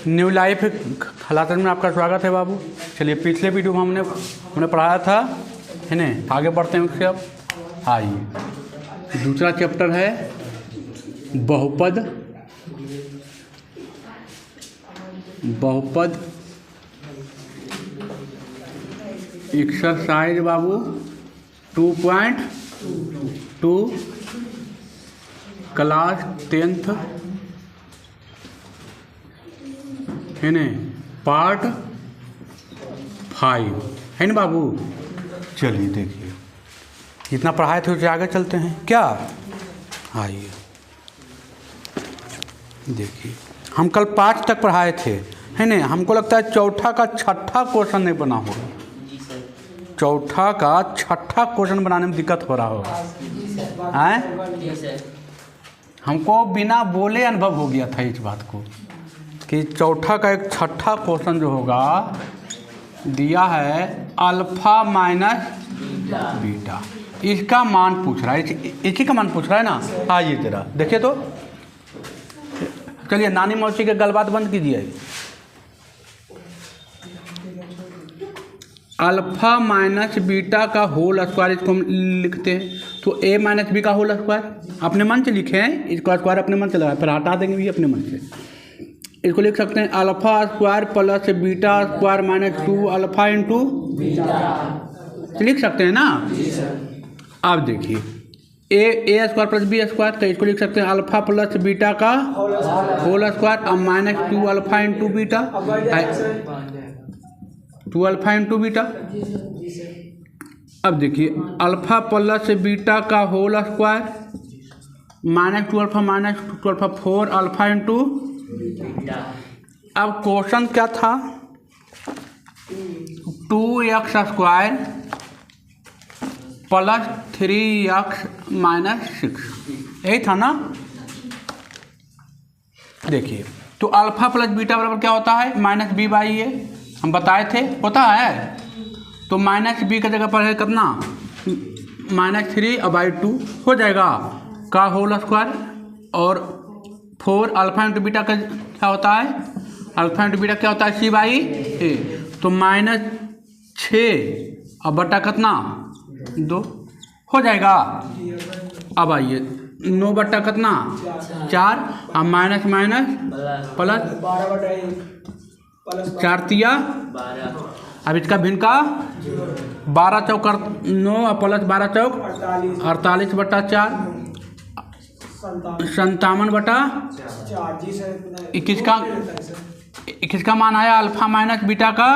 New life खलातन में आपका स्वागत है बाबू। चलिए पिछले वीडियो में हमने पढ़ाया था, है ना। आगे बढ़ते हैं उससे। अब आइए, दूसरा चैप्टर है बहुपद। बहुपद एक्सरसाइज बाबू 2.2 क्लास 10th, है न, पार्ट 5, है ना बाबू। चलिए देखिए, जितना पढ़ाए थे उससे आगे चलते हैं क्या। आइए देखिए, हम कल 5 तक पढ़ाए थे, है ना। हमको लगता है चौथा का छठा क्वेश्चन नहीं बना होगा। चौथा का छठा क्वेश्चन बनाने में दिक्कत हो रहा होगा, हैं। हमको बिना बोले अनुभव हो गया था इस बात को कि चौथा का एक छठा क्वेश्चन जो होगा दिया है अल्फा माइनस बीटा, इसका मान पूछ रहा है, इसी का मान पूछ रहा है ना। आइए जरा देखिए तो। चलिए नानी मौसी के गलबात बंद कीजिए। अल्फा माइनस बीटा का होल स्क्वायर इसको हम लिखते हैं, तो ए माइनस बी का होल स्क्वायर अपने मन से लिखे हैं, इसका स्क्वायर अपने मन से लगाए, फिर हटा देंगे भी अपने मन से। इसको लिख सकते हैं alpha square plus beta square minus 2 alpha into beta, लिख सकते हैं ना। अब देखिए a square plus b square, तो इसको लिख सकते हैं अल्फा प्लस बीटा का होल स्क्वायर, अब minus 2 alpha into beta, 2 alpha into beta. अब देखिए अल्फा प्लस बीटा का whole square minus 2 alpha 4 alpha into. अब क्वेश्चन क्या था, 2x square plus 3x minus 6, यही था ना। देखिए तो अल्फा प्लस बीटा बराबर क्या होता है, माइनस बी बाई ए, हम बताए थे होता है। तो माइनस बी का जगह पर है कितना, -3/2 हो जाएगा का होल स्क्वायर, और 4 अल्फा इंटू बीटा का क्या होता है, अल्फा इंटू बीटा क्या होता है, c/a, तो -6 अब बटा कितना 2 हो जाएगा। अब आइए 9 बटा कितना 4, अब माइनस माइनस प्लस 4 तिया 12, अब इसका भिन्न का 12 चौक 9 और प्लस 12 चौक 48 बटा 4, 57 बटा 21 का मान आया। अल्फा माइनस बीटा का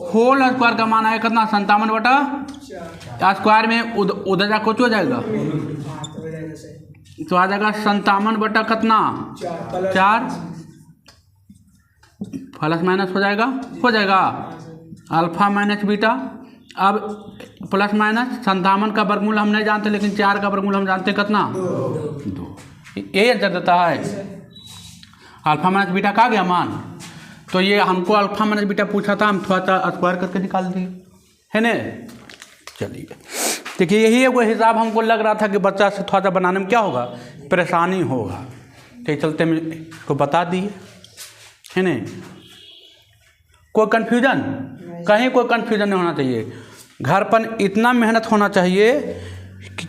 होल स्क्वायर का मान आया कितना 57 बटा स्क्वायर में उधर जा कुछ हो जाएगा, तो आ जाएगा 57 बटा कितना 4, प्लस माइनस हो जाएगा अल्फा माइनस बीटा। अब प्लस माइनस 57 का वर्गमूल हम नहीं जानते, लेकिन 4 का वर्गमूल हम जानते कितना 2, यही आंसर देता है। अल्फा माइनस बीटा का गया मान, तो ये हमको अल्फा माइनस बीटा पूछा था, हम थोड़ा सा स्क्वायर करके निकाल दिए, है ना। चलिए देखिए, यही एक हिसाब हमको लग रहा था कि बच्चा से थोड़ा सा बनाने में क्या होगा, परेशानी होगा, तो चलते में इसको बता दिए, है ना। कोई कन्फ्यूजन, कहीं कोई कन्फ्यूजन नहीं होना चाहिए। घर पर इतना मेहनत होना चाहिए कि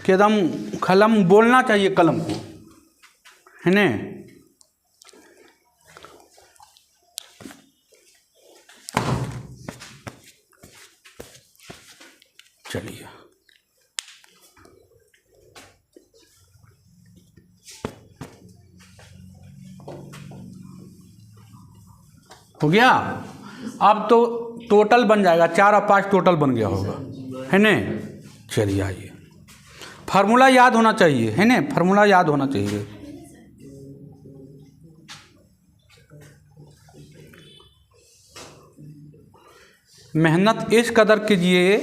एकदम कलम बोलना चाहिए कलम को, है ना। चलिए हो गया। अब तो टोटल बन जाएगा, 4 और 5 टोटल बन गया होगा, है ना। चलिए आइए, फार्मूला याद होना चाहिए, है ना, फार्मूला याद होना चाहिए। मेहनत इस कदर कीजिए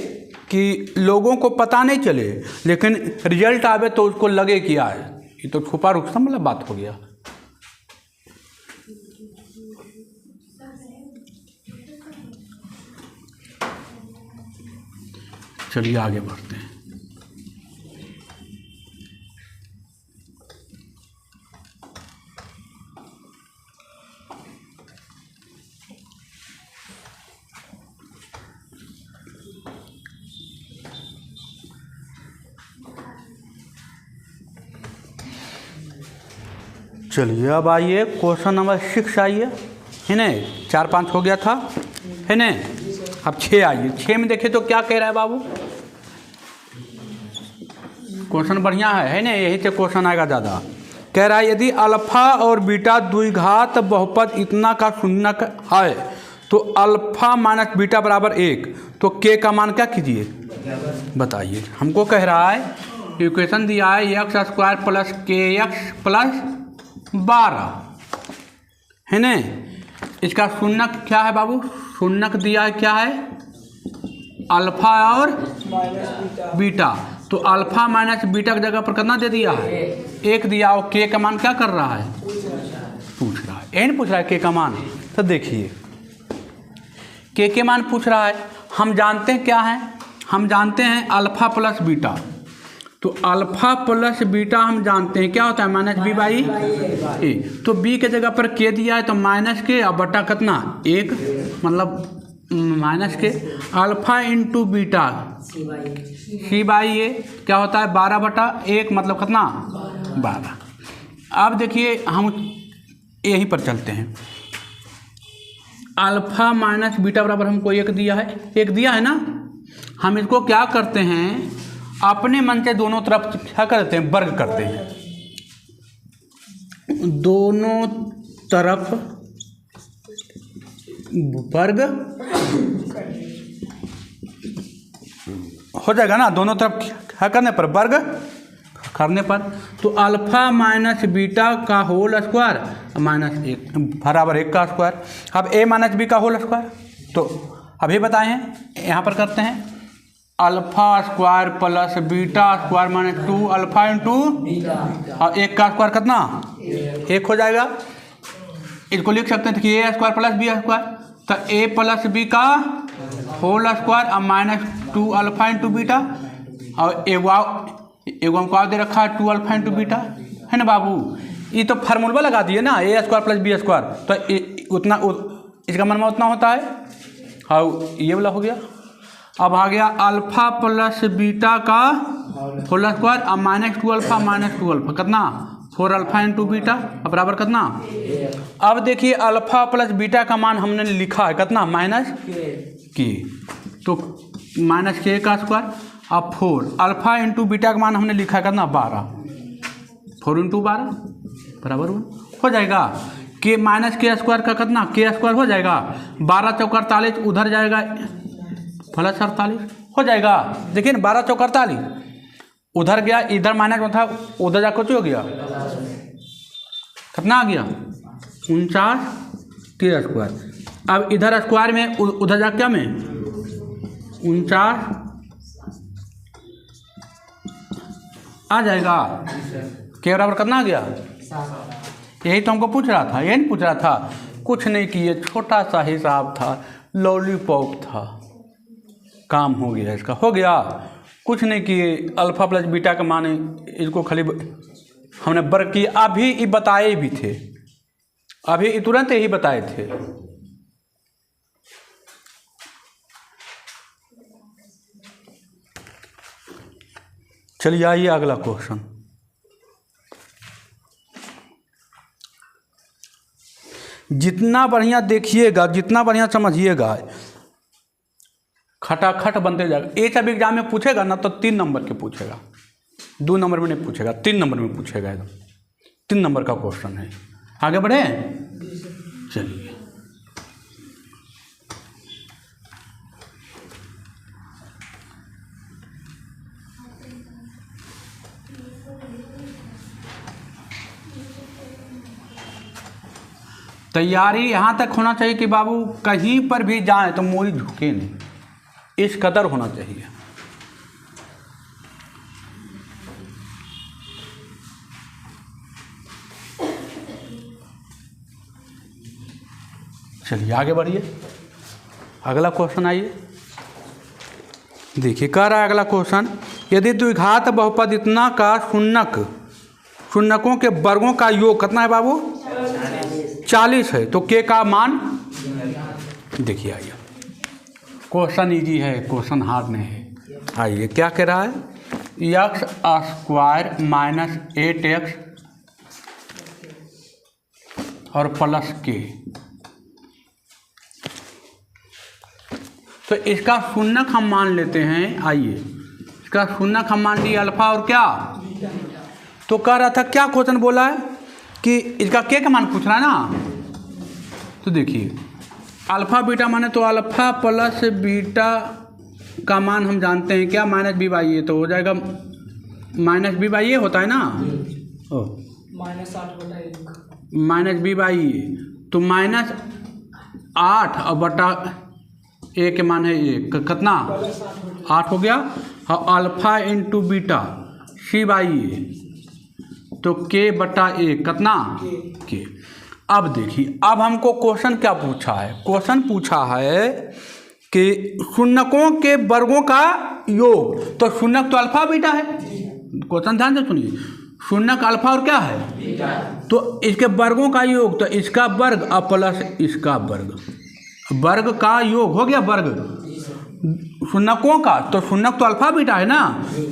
कि लोगों को पता नहीं चले, लेकिन रिजल्ट आवे तो उसको लगे कि आए। ये तो छुपा रुस्तम वाला बात हो गया। चलिए आगे बढ़ते हैं। चलिए अब आइए क्वेश्चन नंबर 6 आइए, है ना। 4 5 हो गया था, है ना। अब 6 आइए। 6 में देखिए तो क्या कह रहा है बाबू। क्वेश्चन बढ़िया है ना, यही से क्वेश्चन आएगा ज़्यादा। कह रहा है यदि अल्फा और बीटा द्विघात बहुपद इतना का शून्यक है तो अल्फा माइनस बीटा बराबर 1, तो के का मान क्या कीजिए बताइए। हमको कह रहा है इक्वेशन दिया है एक्स स्क्वायर प्लस के एक्स प्लस 12, है ना। इसका शून्यक क्या है बाबू, शून्यक दिया है क्या है, अल्फा और बीटा। तो अल्फा माइनस बीटा की जगह पर कितना दे दिया है, 1 दिया। और के का मान क्या कर रहा है, पूछ रहा है। एन पूछ रहा है के का मान। तो देखिए के मान पूछ रहा है। हम जानते हैं क्या है, हम जानते हैं अल्फा प्लस बीटा। तो अल्फा प्लस बीटा हम जानते हैं क्या होता है, माइनस बी बाई ए। तो बी के जगह पर के दिया है तो माइनस के और बटा कितना 1, मतलब minus k alpha into beta c by a क्या होता है 12/1, मतलब कितना 12। अब देखिए हम यहीं पर चलते हैं। अल्फा माइनस बीटा बराबर हमको 1 दिया है, 1 दिया है ना। हम इसको क्या करते हैं, अपने मन से दोनों तरफ क्या करते हैं, वर्ग करते हैं। दोनों तरफ वर्ग हो जाएगा ना, दोनों तरफ क्या करने पर, वर्ग करने पर। तो अल्फा माइनस बीटा का होल स्क्वायर -1 बराबर 1 का स्क्वायर। अब ए माइनस बी का होल स्क्वायर, तो अभी बताए हैं, यहाँ पर करते हैं alpha square plus beta square -2 alpha into और 1 का स्क्वायर कितना 1 हो जाएगा। इसको लिख सकते हैं कि ए स्क्वायर प्लस बी स्क्वायर, तो ए प्लस बी का होल स्क्वायर और -2 अल्फा इंटू बीटा, और एगो हमको दे रखा है 2 अल्फा इंटू बीटा, है ना बाबू। ये तो फार्मूला लगा दिए ना, ए स्क्वायर प्लस बी स्क्वायर, तो उतना इसका मन में उतना होता है। और ये वाला हो गया। अब आ गया अल्फा प्लस बीटा का होल स्क्वायर और -2 अल्फा -2 अल्फा कितना 4 अल्फा इंटू बीटा बराबर कितना। अब देखिए अल्फा प्लस बीटा का मान हमने लिखा है कितना माइनस के, तो -k का स्क्वायर अब 4 अल्फा इंटू बीटा का मान हमने लिखा है कितना 12, 4 इंटू 12 बराबर 1 हो जाएगा। के माइनस के स्क्वायर का कितना के स्क्वायर हो जाएगा, 12 चौका 48 उधर जाएगा प्लस 48 हो जाएगा। देखिए ना 12 चौका 48 उधर गया, इधर माइनस में था उधर जा कुछ हो गया, कितना आ गया 49 के स्क्वायर। अब इधर स्क्वायर में उधर जा क्या में 49 आ जाएगा। के बराबर कितना आ गया, यही तो हमको पूछ रहा था, यही नहीं पूछ रहा था, कुछ नहीं किए, छोटा सा हिसाब था, लॉलीपॉप था, काम हो गया इसका, हो गया। कुछ नहीं किए, अल्फा प्लस बीटा का मान इसको खाली हमने वर्ग किया। अभी ये बताए भी थे, अभी तुरंत यही बताए थे। चलिए आइए अगला क्वेश्चन। जितना बढ़िया देखिएगा, जितना बढ़िया समझिएगा, खटाखट बनते जाएगा। ये सब एग्जाम में पूछेगा ना तो 3 नंबर के पूछेगा, 2 नंबर में नहीं पूछेगा, 3 नंबर में पूछेगा एकदम। 3 नंबर का क्वेश्चन है। आगे बढ़े, चलिए तैयारी यहाँ तक होना चाहिए कि बाबू कहीं पर भी जाए तो मोरी झुके नहीं, इस कदर होना चाहिए। चलिए आगे बढ़िए, अगला क्वेश्चन आइए। देखिए कह रहा है अगला क्वेश्चन, यदि द्विघात बहुपद इतना का शून्यकों के वर्गों का योग कितना है बाबू 40 है, तो के का मान। देखिए आइए, क्वेश्चन इजी है, क्वेश्चन हार्ड नहीं है। आइए क्या कह रहा है, x² -8x और प्लस के। तो इसका शून्यक हम मान लेते हैं। आइए, इसका शून्यक हम मान लिए अल्फा और क्या, तो कह रहा था क्या क्वेश्चन बोला है कि इसका के का मान पूछ रहा है ना। तो देखिए अल्फा बीटा माने तो अल्फा प्लस बीटा का मान हम जानते हैं क्या, माइनस बी बाई ए, तो हो जाएगा माइनस बी बाई ए होता है ना, माइनस बी बाई ए, तो माइनस 8 और बटा ए के मान है ए, कितना 8 हो गया। और alpha into beta c by a, तो के बटा ए कितना के। अब देखिए, अब हमको क्वेश्चन क्या पूछा है, क्वेश्चन पूछा है कि शून्यकों के वर्गों का योग, तो शून्यक तो अल्फा बीटा है। क्वेश्चन ध्यान से सुनिए, शून्यक अल्फा और क्या है बीटा, तो इसके वर्गों का योग, तो इसका वर्ग और प्लस इसका वर्ग, वर्ग का योग हो गया वर्ग शून्यकों का, तो शून्यक तो अल्फा बीटा है ना,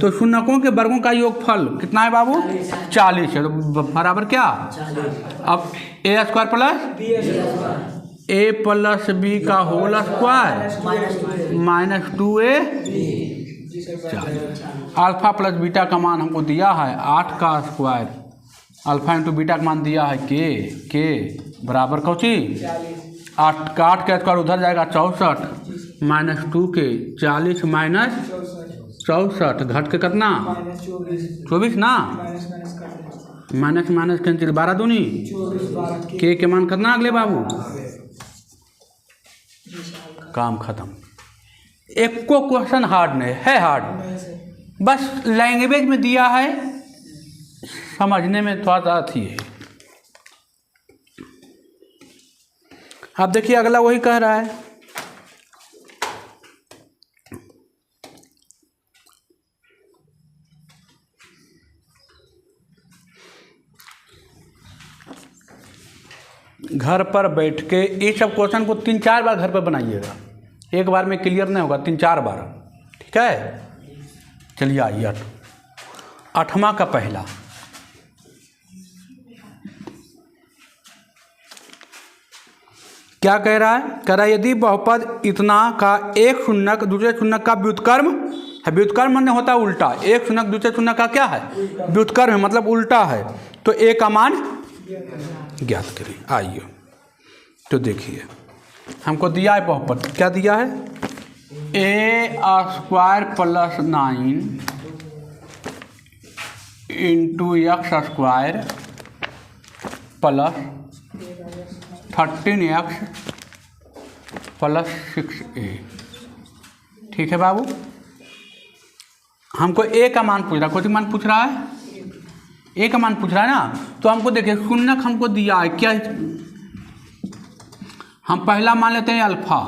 तो शून्यकों के वर्गों का योगफल कितना है बाबू 40 है, तो बराबर क्या 40। अब A square plus A plus B का whole square minus 2a 40। Alpha plus beta का मान हमको दिया है 8 का स्क्वायर, अल्फा इंटू बीटा का मान दिया है के बराबर कौची 8 का 8 का स्क्वायर उधर जाएगा 64 माइनस 2 के 40 माइनस 64 घट के कितना 24 ना, माइनस माइनस कैंसिल 12 दूनी के मान कितना अगले बाबू, काम खत्म। एक को क्वेश्चन हार्ड नहीं है, हार्ड बस लैंग्वेज में दिया है, समझने में थोड़ा सा थी है। अब देखिए अगला वही कह रहा है, घर पर बैठ के ये सब क्वेश्चन को 3-4 बार घर पर बनाइएगा, एक बार में क्लियर नहीं होगा, 3-4 बार, ठीक है। चलिए आइए 8वां का पहला, क्या कह रहा है, कह रहा है यदि बहुपद इतना का एक शून्यक दूसरे शून्यक का व्युत्क्रम है, व्युत्क्रम माने होता है उल्टा, एक शून्यक दूसरे शून्यक का क्या है व्युत्क्रम है, मतलब उल्टा है, तो ए का मान ज्ञात करें। आइए तो देखिए हमको दिया है बहुपद, क्या दिया है a square plus 9 into x square plus 13x plus 6a, ठीक है बाबू। हमको ए का मान पूछ रहा है, कौन सा मान पूछ रहा है, ए का मान पूछ रहा है ना, तो हमको देखिए शून्यक हमको दिया है क्या, हम पहला मान लेते हैं अल्फा,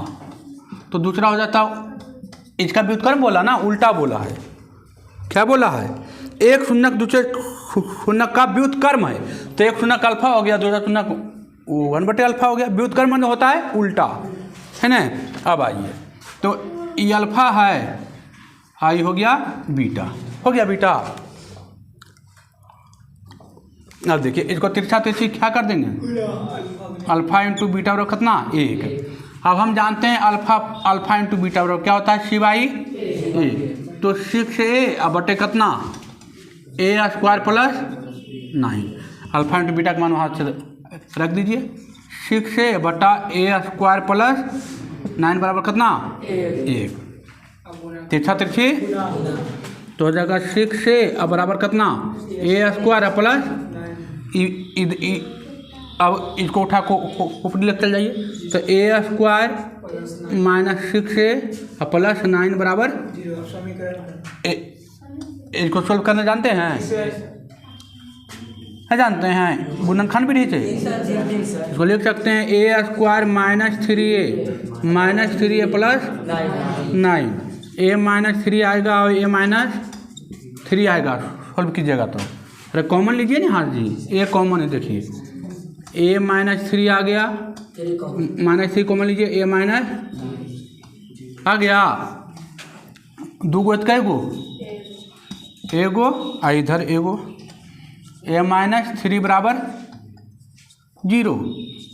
तो दूसरा हो जाता इसका व्युत्क्रम बोला ना, उल्टा बोला है, क्या बोला है एक शून्यक दूसरे शून्यक का व्युत्क्रम है, तो एक शून्यक अल्फा हो गया, दूसरा शून्यक 1/, अल्फा हो गया, व्युत्क्रम में होता है उल्टा, है ना। अब आइए तो ये अल्फा है, आई हो गया बीटा, हो गया बीटा। अब देखिए इसको तिरछा तिरछी क्या कर देंगे, अल्फा इंटू बीटा बराबर कितना 1। अब हम जानते हैं अल्फा इंटू बीटा बराबर क्या होता है c/a, तो 6a अब बटे कितना a square plus 9, alpha into beta का मान वहाँ से रख दीजिए, 6a बटा ए स्क्वायर प्लस 9 बराबर कितना 1, तिरछा तिरछी तो हो जाएगा 6a अब बराबर कितना ए स्क्वायर प्लस, अब इसको उठा को ऊपरी लेकर चल जाइए, तो ए स्क्वायर माइनस 6a प्लस 9 बराबर, इसको सोल्व करना जानते हैं, है जानते हैं गुणनखंड विधि से, इसको लिख सकते हैं ए स्क्वायर माइनस 3a प्लस 9, ए माइनस 3 आएगा और ए माइनस 3 आएगा, सोल्व कीजिएगा तो, अरे कॉमन लीजिए ना, हाँ जी ए कॉमन है, देखिए ए माइनस 3 आ गया, माइनस 3 कॉमन लीजिए, ए माइनस आ गया, 2 गो कै गो एगो, आ इधर एगो, ए माइनस 3 बराबर जीरो।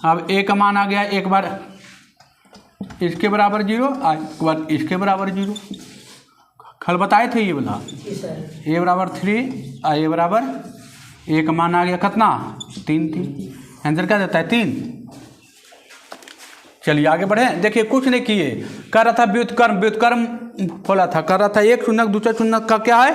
अब ए का मान आ गया, एक बार इसके बराबर जीरो, एक बार इसके बराबर जीरो। कल बताए थे ये वाला, ए बराबर 3 और ए बराबर ए का मान आ गया कितना 3। आंसर क्या देता है 3। चलिए आगे बढ़े। देखिए कुछ नहीं किए, कर रहा था व्युत्क्रम बोला था, कर रहा था एक शून्य दूसरा शून्य का क्या है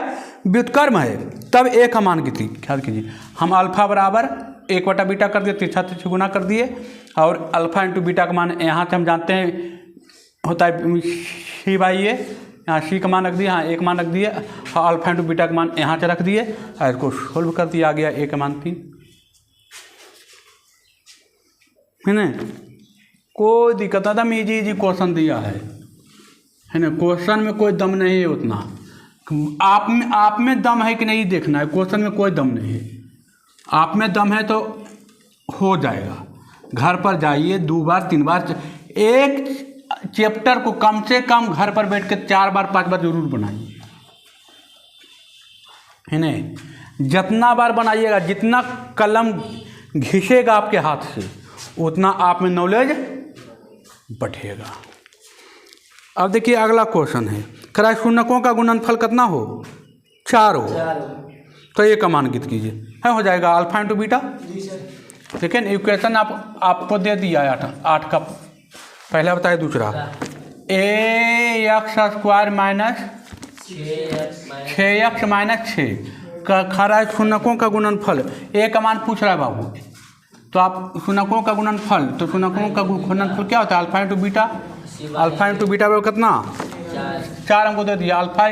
व्युत्क्रम है, तब ए का मान कितनी ख्याल कीजिए। हम अल्फा बराबर 1/बीटा कर दिए, तिरछा तिरछी गुना कर दिए, और अल्फा इंटू बीटा का मान यहाँ से हम जानते हैं होता है C/A, यहाँ C का मान रख दिया, यहाँ एक मान रख दिए, और अल्फा इंटू बीटा का मान यहाँ से रख दिए और इसको सोल्व कर दिया, आ गया ए का मान 3 है ना। कोई दिक्कत एकदम इजी क्वेश्चन दिया है ना। क्वेश्चन में कोई दम नहीं है उतना, आप में दम है कि नहीं देखना है, क्वेश्चन में कोई दम नहीं है। आप में दम है तो हो जाएगा। घर पर जाइए 2 बार 3 बार, एक चैप्टर को कम से कम घर पर बैठ के 4 बार 5 बार जरूर बनाइए, है ना। जितना बार बनाइएगा, जितना कलम घिसेगा आपके हाथ से, उतना आप में नॉलेज बढ़ेगा। अब देखिए अगला क्वेश्चन है, करा शून्यकों का गुणनफल कितना हो 4 हो, तो ये का मान ज्ञात कीजिए। है हो जाएगा अल्फा इंटू बीटा। लेकिन इक्वेशन आपको दे दिया है 8 का, पहला बताए दूसरा ax² माइनस 6x माइनस 6 का खरा शून्यकों का गुणनफल। ए का मान पूछ रहा है बाबू, तो आप शून्यकों का गुणनफल, तो शून्यकों का गुणनफल क्या होता है alpha into beta. Alpha into beta बराबर कितना 4 हमको दे दिया। अल्फा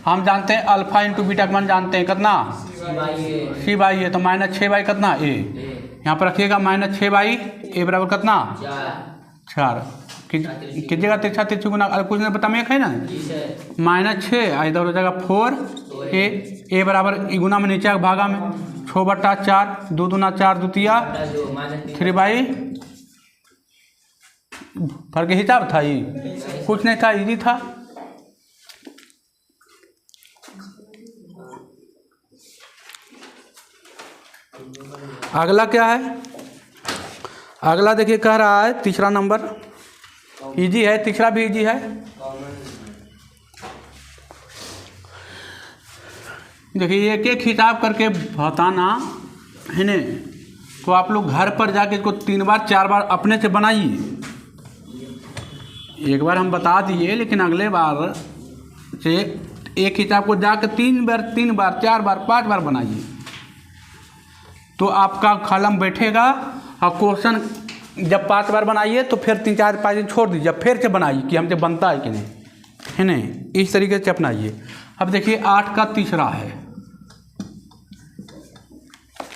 हम जानते हैं, अल्फा इंटू बीटा का मान जानते हैं कितना C/A, तो माइनस 6 कितना ए, यहाँ पर रखिएगा माइनस 6 ए बराबर कितना 4। कीजिएगा तिरछा तिरछी गुना, कुछ नहीं बता में एक है ना, माइनस 6 इधर हो जाएगा 4 ए बराबर गुना में नीचे भागा में 6/4, 2 दूना 4 द्वितीया 3 फर्क के हिसाब था, ये कुछ नहीं था, इजी था। अगला क्या है, अगला देखिए कह रहा है तीसरा नंबर, इजी है, तीसरा भी इजी है। देखिए एक एक हिसाब करके बताना है ने, तो आप लोग घर पर जाके इसको 3 बार 4 बार अपने से बनाइए। एक बार हम बता दिए, लेकिन अगले बार से एक हिसाब को जाकर 3 बार 4 बार 5 बार बनाइए, तो आपका कलम बैठेगा। और क्वेश्चन जब 5 बार बनाइए तो फिर 3 4 5 दिन छोड़ दीजिए, फिर से बनाइए कि हमसे बनता है कि नहीं, है नहीं, इस तरीके से अपनाइए। अब देखिए 8 का तीसरा है,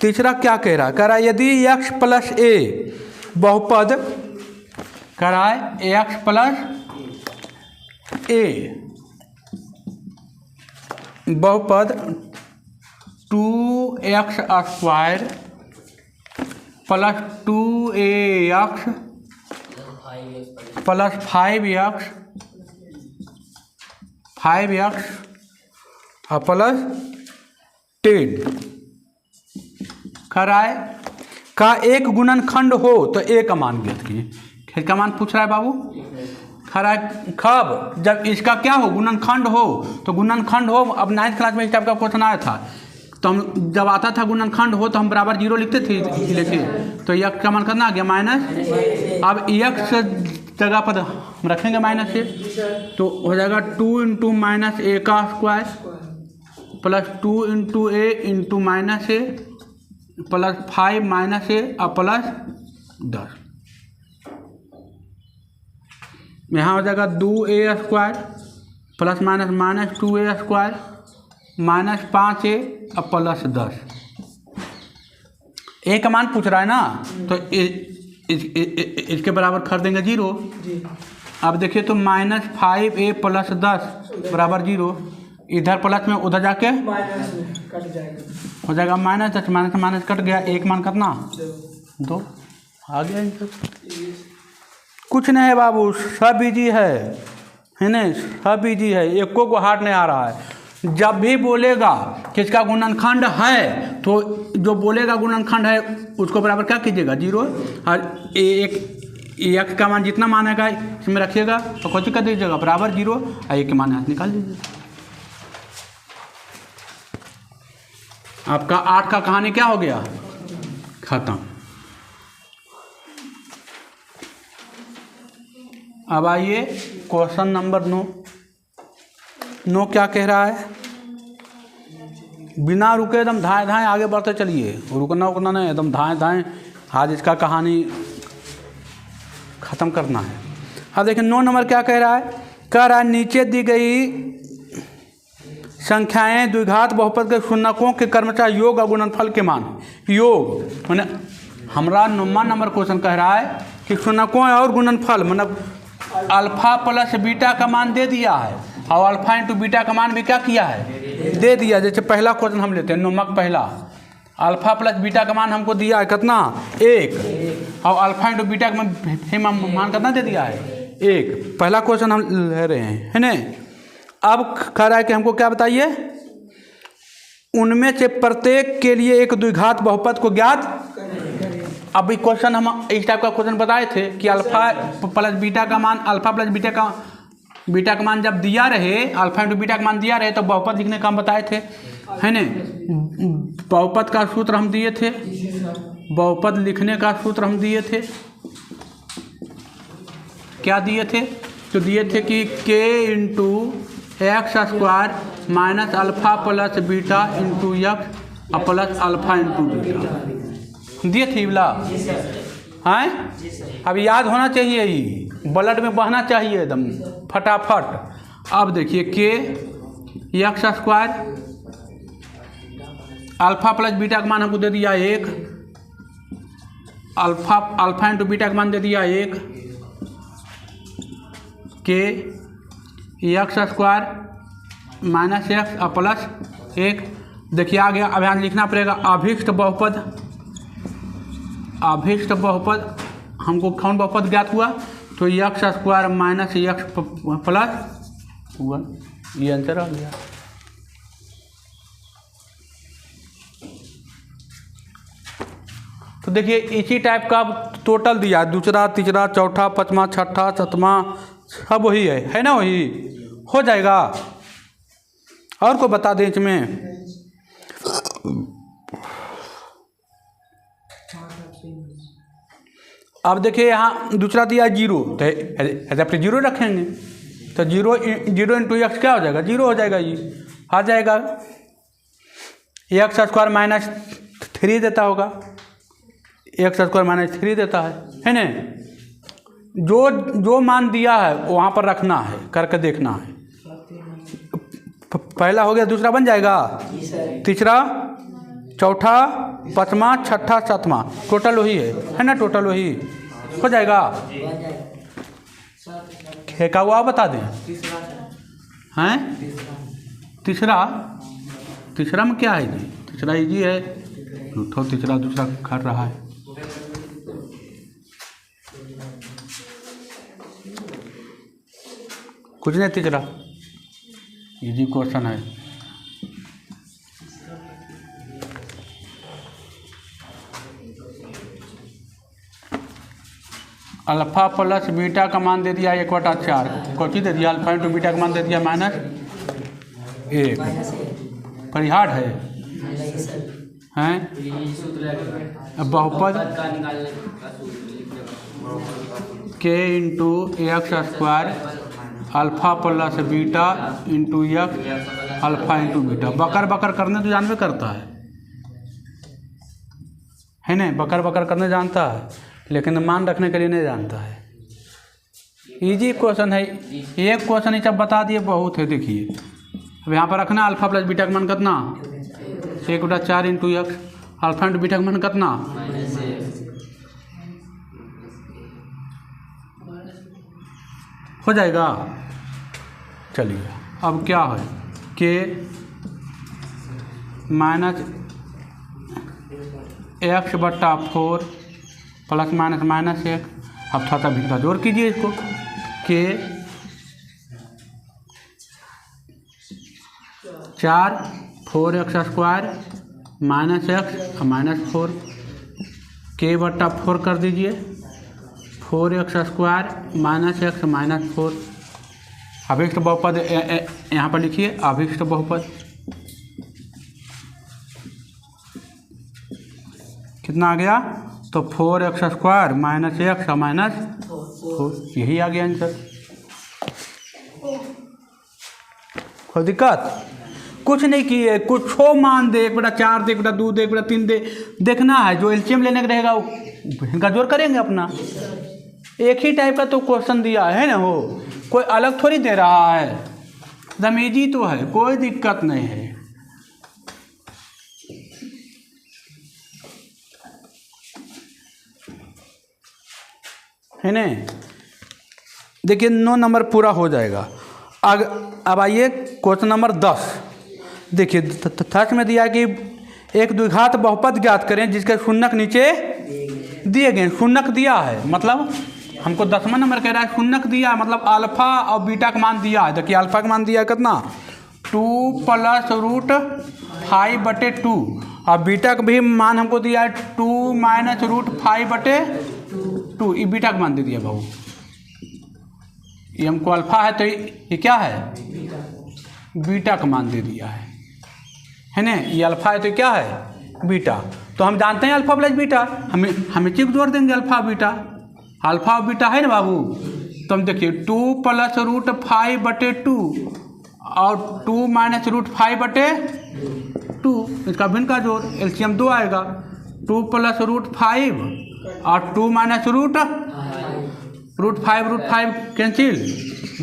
तीसरा क्या कह रहा है, कह रहा है यदि x प्लस a बहुपद, कह रहा है x प्लस a बहुपद 2x² plus 2ax plus 5x और प्लस 10 कराए का एक गुणनखंड हो तो ए का मान ज्ञात कीजिए। खेल का मान पूछ रहा है बाबू, खराए खब जब इसका क्या हो गुणनखंड हो, तो गुणनखंड हो, अब 9th क्लास में इस टाइप का क्वेश्चन आया था, तो हम जब आता था गुणनखंड हो तो हम बराबर 0 लिखते थे, लेके तो यक्स का मान करना आ गया माइनस। अब यक्स जगह पर हम रखेंगे माइनस से, तो हो जाएगा 2 इंटू माइनस ए का स्क्वायर प्लस 2 इंटू ए इंटू माइनस ए प्लस 5 माइनस ए और प्लस 10। यहाँ हो जाएगा 2a² plus minus minus 2a² minus 5a और प्लस 10। ए का मान पूछ रहा है ना, तो इसके बराबर कर देंगे 0। अब देखिए तो माइनस 5a प्लस 10 बराबर 0, इधर प्लस में उधर जाके कट जाएगा, हो जाएगा माइनस 10, माइनस माइनस कट गया, एक मान कितना 2 आ गया। कुछ नहीं है बाबू, सब इजी है ना, सब इजी है, एको को हार्ड नहीं आ रहा है। जब भी बोलेगा कि इसका गुणनखंड है तो जो बोलेगा गुणनखंड है उसको बराबर क्या कीजिएगा 0, और एक का मान जितना मान आएगा इसमें रखिएगा तो कुछ कर दीजिएगा बराबर 0 और एक के मान यहाँ निकाल दीजिएगा। आपका 8 का कहानी क्या हो गया, खत्म। अब आइए क्वेश्चन नंबर 9 क्या कह रहा है। बिना रुके एकदम धाएं धाएं आगे बढ़ते चलिए, रुकना उकना नहीं, एकदम धाएं धाएं आज इसका कहानी ख़त्म करना है। अब देखिए 9 नंबर क्या कह रहा है, कह रहा है नीचे दी गई संख्याएं द्विघात बहुपद के शून्यकों के क्रमशः योग और गुणनफल के मान। योग मैंने हमारा 9वां नंबर क्वेश्चन कह रहा है कि शून्यकों और गुणनफल मतलब अल्फा प्लस बीटा का मान दे दिया है और अल्फा इंटू बीटा का मान भी क्या किया है, दे दिया। जैसे पहला क्वेश्चन हम लेते हैं 9वां पहला, अल्फा प्लस बीटा का मान हमको दिया है कितना 1, और अल्फा इंटू बीटा का मान कितना दे दिया है 1। पहला क्वेश्चन हम ले रहे हैं, है ना। अब कह रहा है कि हमको क्या बताइए, उनमें से प्रत्येक के लिए एक द्विघात बहुपद को ज्ञात। अभी क्वेश्चन हम इस टाइप का क्वेश्चन बताए थे कि अल्फा प्लस बीटा का मान, अल्फा प्लस बीटा का मान जब दिया रहे, अल्फा इंटू बीटा का मान दिया रहे तो बहुपद लिखने का हम बताए थे, है ना। बहुपद का सूत्र हम दिए थे, बहुपद लिखने का सूत्र हम दिए थे, क्या दिए थे, तो दिए थे कि k into x square minus alpha plus beta into x plus alpha into beta दिए थे बोला हैं। अब याद होना चाहिए, ही ब्लड में बहना चाहिए एकदम फटाफट। अब देखिए के x square alpha plus beta का मान हमको दे दिया 1, अल्फा इंटू बीटा का मान दे दिया 1, के x square minus x plus 1। देखिए आ गया। अब यहाँ लिखना पड़ेगा अभीष्ट बहुपद। अभीष्ट बहुपद हमको कौन बहुपद ज्ञात हुआ, तो x square minus x plus 1, ये आंसर आ गया। तो देखिए इसी टाइप का टोटल दिया, दूसरा तीसरा चौथा पाँचवा छठा सातवां सब वही है ना, वही हो जाएगा। और को बता दें इसमें, अब देखिए यहाँ दूसरा दिया 0, तो ऐसे अपने 0 रखेंगे तो 0 इंटू एक्स क्या हो जाएगा 0 हो जाएगा, ये आ जाएगा। एक्स स्क्वायर माइनस 3 देता होगा, एक्स स्क्वायर माइनस 3 देता है ना। जो मान दिया है वहाँ पर रखना है, करके देखना है। पहला हो गया, दूसरा बन जाएगा, तीसरा चौथा पाँचवा छठा सातवां टोटल वही है ना, टोटल वही हो जाएगा। क्या हुआ बता दें हैं। तीसरा में क्या है जी, तीसरा इजी है, तीसरा दूसरा कर रहा है। कुछ नहीं, तीसरा इजी क्वेश्चन है। अल्फा प्लस बीटा का मान दे दिया 1/4, कौची दे दिया, अल्फा इंटू बीटा का मान दे दिया -1। परिहार है हैं बहुपद k into x square alpha plus beta into x alpha into beta. बकर बकर करने तो जानवे करता है ना, बकर बकर करने जानता है, लेकिन मान रखने के लिए नहीं जानता है। इजी क्वेश्चन है, एक क्वेश्चन ही सब बता दिए, बहुत है। देखिए अब यहाँ पर रखना अल्फा प्लस बीटा का मान कितना 1/4 into x, alpha into beta का मान कितना हो जाएगा। चलिए अब क्या है, के माइनस x/4 प्लस माइनस -1। अब थोड़ा सा भीतर जोड़ कीजिए इसको, के 4 4x square minus x minus 4 के बट्टा 4 कर दीजिए 4x square minus x minus 4। अभिष्ट बहुपद यहाँ पर लिखिए अभिष्ट बहुपद कितना आ गया तो 4x square minus x minus 4 यही आ गया आंसर। कोई दिक्कत कुछ नहीं किए कुछ छो मान दे 1/4 दे 1/2 दे 1/3 दे देखना है जो एलसीएम लेने का रहेगा इनका जोड़ करेंगे अपना। एक ही टाइप का तो क्वेश्चन दिया है ना हो कोई अलग थोड़ी दे रहा है एकदम इजी तो है कोई दिक्कत नहीं है ना। देखिए 9 नंबर पूरा हो जाएगा। अब आइए क्वेश्चन नंबर 10। देखिए 10 में दिया कि एक द्विघात बहुपद ज्ञात करें जिसके शून्यक नीचे दिए गए। शून्यक दिया है मतलब हमको 10वां नंबर कह रहा है शून्यक दिया है मतलब अल्फा और बीटा का मान दिया है। देखिए अल्फा का मान दिया है कितना 2 + √5/2 और बीटा का भी मान हमको दिया है 2 - √5/2 ये बीटा का मान दे दिया भाऊ। ये हमको अल्फा है तो ये क्या है बीटा का मान दे दिया है ना। ये अल्फा है तो क्या है बीटा। तो हम जानते हैं अल्फा प्लस बीटा हमें चिप जोड़ देंगे अल्फा बीटा। अल्फा और बीटा है ना बाबू तो हम देखिए 2 + √5/2 और 2 - √5/2 इसका भिन्न का जोड़ एलसीएम 2 आएगा 2 + √5 और 2 - √5 कैंसिल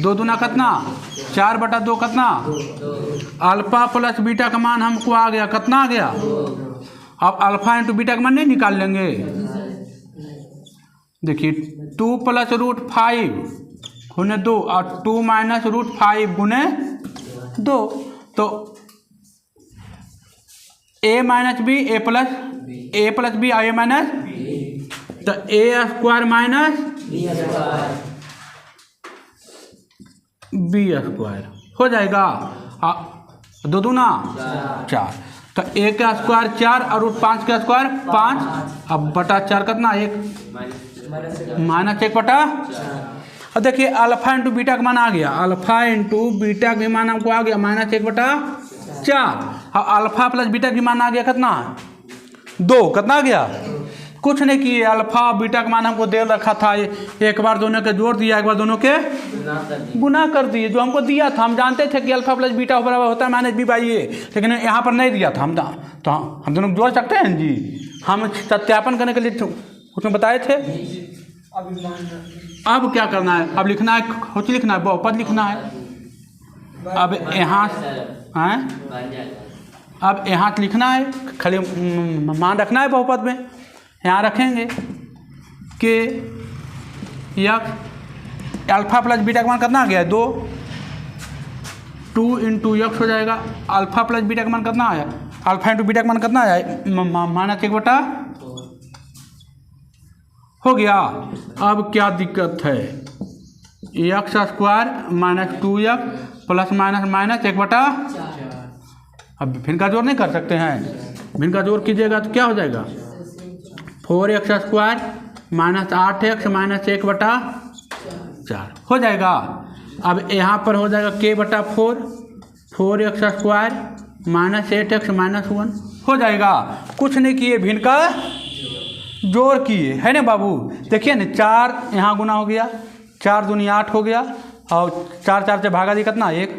2 दूना कितना 4/2 कितना अल्फा प्लस बीटा का मान हमको आ गया कितना आ गया। अब अल्फा इंटू बीटा का मान नहीं निकाल लेंगे। देखिए 2 + √5 गुने 2 और 2 - √5 गुने 2 तो a minus B A plus B और a माइनस तो a square minus B square हो जाएगा 2 दूना 4 तो a का स्क्वायर 4 और √5 का स्क्वायर 5 अब बटा 4 कितना 1 -1/4। अब देखिए अल्फा इंटू बीटा का मान आ गया अल्फा इंटू बीटा का मान हमको आ गया -1/4 और अल्फा प्लस बीटा का मान आ गया कितना 2 कितना आ गया कुछ नहीं किए अल्फा बीटा का मान हमको दे रखा था एक बार दोनों के जोड़ दिया एक बार दोनों के गुना कर दिए जो हमको दिया था। हम जानते थे कि अल्फा प्लस बीटा बराबर होता है -b/a लेकिन यहाँ पर नहीं दिया था तो हम दोनों जोड़ सकते हैं जी। हम सत्यापन करने के लिए उसमें बताए थे। अब क्या करना है अब लिखना है कुछ लिखना है बहुपद लिखना है। अब यहाँ अब यहाँ लिखना है खाली मान रखना है बहुपद में यहाँ रखेंगे कि यक्स अल्फा प्लस बीटा का मान कितना आ गया 2 × यक्स हो जाएगा। अल्फा प्लस बीटा का मान कितना आया अल्फा इंटू बीटा का मान कितना आया -1/4 हो गया। अब क्या दिक्कत है x square -2x plus minus 1/4। अब भिन्न का जोड़ नहीं कर सकते हैं भिन्न का जोड़ कीजिएगा तो क्या हो जाएगा 4x स्क्वायर -8x -1/4 हो जाएगा। अब यहाँ पर हो जाएगा k/4 4x स्क्वायर -8x -1 हो जाएगा। कुछ नहीं किए भिन्न का जोड़ किए है ना बाबू। देखिए ना 4 यहाँ गुना हो गया 4 दूनी 8 हो गया और 4 से भागा दी कितना 1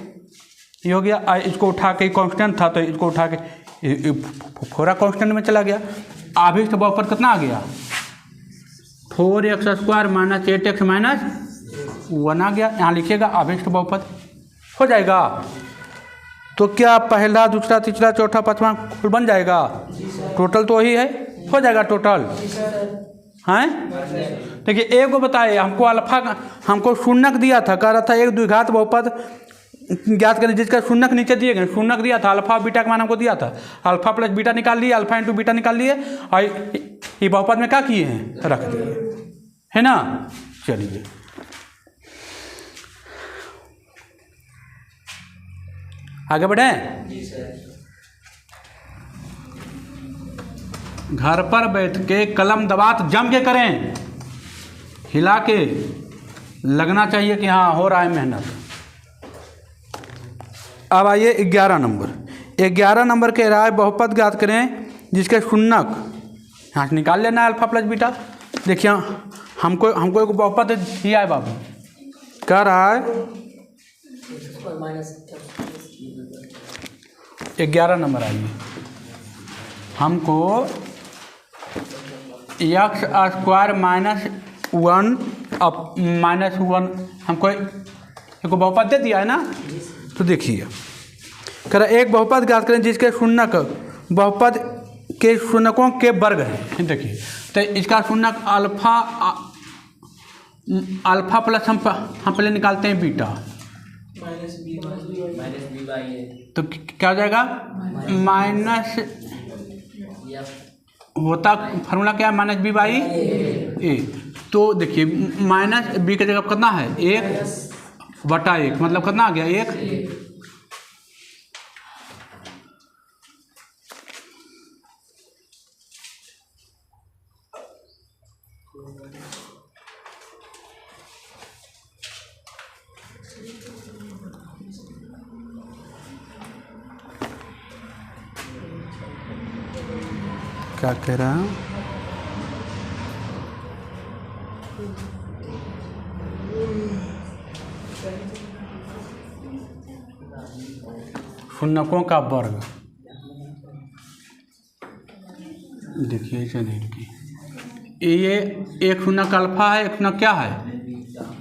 ये हो गया। इसको उठा के कांस्टेंट था तो इसको उठा के पूरा कांस्टेंट में चला गया। अभिष्ट बहुपद कितना आ गया 4x स्क्वायर -8x -1 आ गया। यहाँ लिखिएगा अभिष्ट बहुपद हो जाएगा। तो क्या पहला दूसरा तीसरा चौथा पांचवा कुल बन जाएगा टोटल तो वही है हो जाएगा टोटल हैं। देखिए एक को बताए हमको अल्फा हमको शून्यक दिया था कह रहा था एक द्विघात बहुपद ज्ञात करें जिसका शून्यक नीचे दिए गए शून्यक दिया था अल्फा बीटा का मान हमको दिया था अल्फा प्लस बीटा निकाल लिए अल्फा इंटू बीटा निकाल लिए और ये बहुपद में क्या किए हैं रख दिए है ना। चलिए आगे बढ़ें। जी सर। घर पर बैठ के कलम दबात जम के करें, हिला के, लगना चाहिए कि हाँ हो रहा है मेहनत। अब आइए 11 नंबर। 11 नंबर के राय बहुपद ज्ञात करें जिसके शून्यक यहाँ से निकाल लेना है अल्फा प्लस बीटा। देखिए हमको एक बहुपद दिया है बाबू, कह रहा है 11 नंबर। आइए हमको एक्स स्क्वायर माइनस 1 अब माइनस 1 हमको एक बहुपद दे दिया है ना। तो देखिए कह रहा एक बहुपद ज्ञात करें जिसके शून्यक बहुपद के शून्यकों के वर्ग हैं। देखिए तो इसका शून्यक अल्फा प्लस हम पहले निकालते हैं beta, minus B by a, तो क्या हो जाएगा माइनस, होता फार्मूला क्या है माइनस बी बाई ए। तो देखिए माइनस बी की जगह कितना है 1/1, मतलब कितना आ गया 1। क्या कह रहा है शून्यकों का वर्ग। देखिए इसे नहीं लिखिए, ये एक शून्यक अल्फा है, एक शून्यक क्या है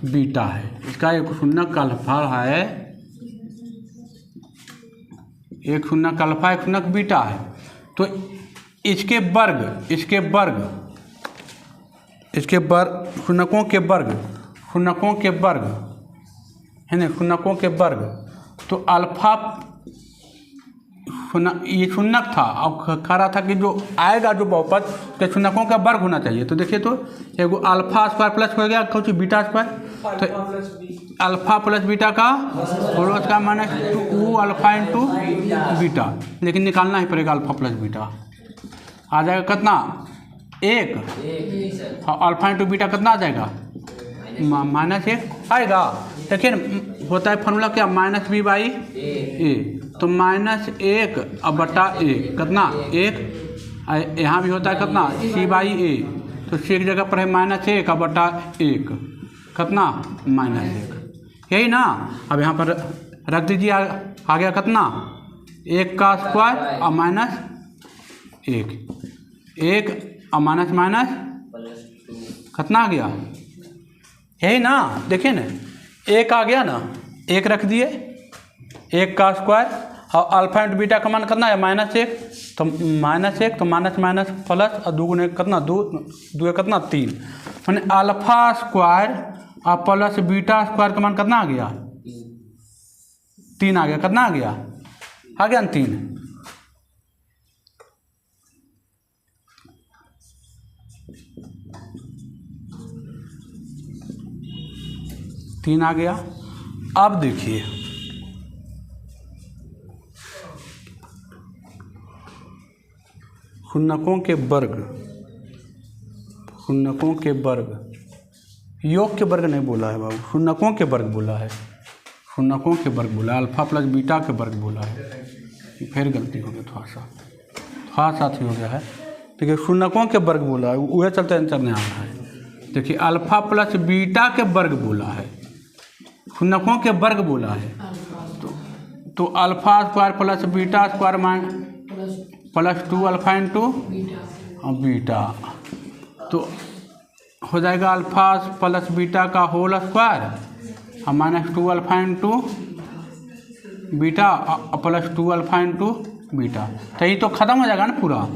बीटा है। इसका एक शून्यक अल्फा है, एक शून्यक अल्फा, एक शून्यक बीटा है। तो इसके वर्ग शून्यकों के वर्ग है ना, शून्यकों के वर्ग। तो अल्फा ये शून्यक था, अब कह रहा था कि जो आएगा जो बहुपद के शून्यकों का वर्ग होना चाहिए। तो देखिए तो एगो अल्फा स्क्वायर प्लस हो गया कुछ बीटा स्क्वायर, तो अल्फा प्लस बीटा का और उसका माइनस 2 अल्फा इंटू बीटा, लेकिन निकालना ही पड़ेगा अल्फा प्लस बीटा। आ जाएगा कितना 1, और अल्फा इंटू बीटा कितना आ जाएगा -1 आएगा। देखिए होता है फार्मूला क्या माइनस बी बाई ए, तो -1 अब बटा 1 कितना 1। यहाँ भी होता है कितना सी बाई ए, तो सी की जगह पर है -1 अब बटा 1 कितना -1, यही ना। अब यहाँ पर रख दीजिए, आ गया कितना 1 का स्क्वायर और -1 और माइनस कितना आ गया, यही ना। देखिए ना 1 आ गया ना, 1 रख दिए, 1 का स्क्वायर और अल्फा इंटू बीटा का मान कितना है -1, तो -1 तो माइनस प्लस और 2 गुने कितना 2 कितना 3, मैंने अल्फा स्क्वायर और प्लस बीटा स्क्वायर का मान कितना आ गया 3 आ गया, कितना आ गया 3 आ गया। अब देखिए शून्यकों के वर्ग, योग के वर्ग नहीं बोला है बाबू, शून्यकों के वर्ग बोला है, शून्यकों के वर्ग बोला, अल्फा प्लस बीटा के वर्ग बोला है। फिर गलती हो गई, थोड़ा सा ही हो गया है। देखिए शून्यकों के वर्ग बोला है, वह चलते आंसर नहीं आ रहा है। देखिए अल्फा प्लस बीटा के वर्ग बोला है, शून्यकों के वर्ग बोला है, तो alpha square plus beta square plus 2 alpha into beta, तो हो जाएगा अल्फा प्लस बीटा का होल स्क्वायर और -2 alpha into beta plus 2 alpha into beta. तो ये तो ख़त्म हो जाएगा ना पूरा।